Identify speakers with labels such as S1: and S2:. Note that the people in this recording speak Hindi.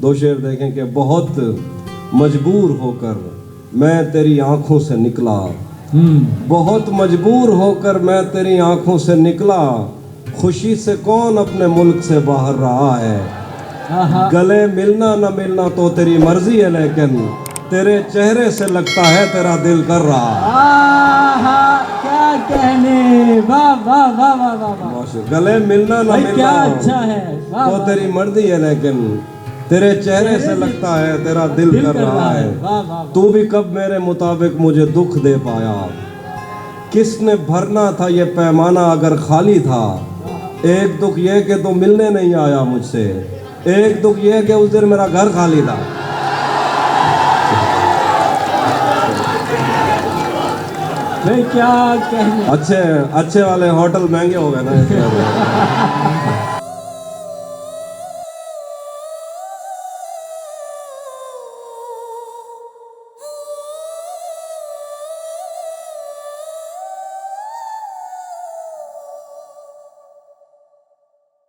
S1: दो शेर देखें कि बहुत मजबूर होकर मैं तेरी आंखों से निकला, बहुत मजबूर होकर मैं तेरी आंखों से निकला, खुशी से कौन अपने मुल्क से बाहर रहा है। गले मिलना न मिलना तो तेरी मर्जी है, लेकिन तेरे चेहरे से लगता है तेरा दिल कर रहा।
S2: क्या कहने, वाह वाह वाह वाह वाह वाह।
S1: गले मिलना न मिलना
S2: क्या अच्छा है,
S1: तो तेरी मर्जी है, लेकिन तेरे चेहरे से लगता है तेरा दिल कर रहा है। तू भी कब मेरे मुताबिक मुझे दुख दे पाया, किसने भरना था ये पैमाना अगर खाली था। एक दुख ये कि तू मिलने नहीं आया मुझसे, एक दुख ये कि उस दिन मेरा घर खाली था।
S2: क्या कहने।
S1: अच्छे वाले होटल महंगे हो गए ना।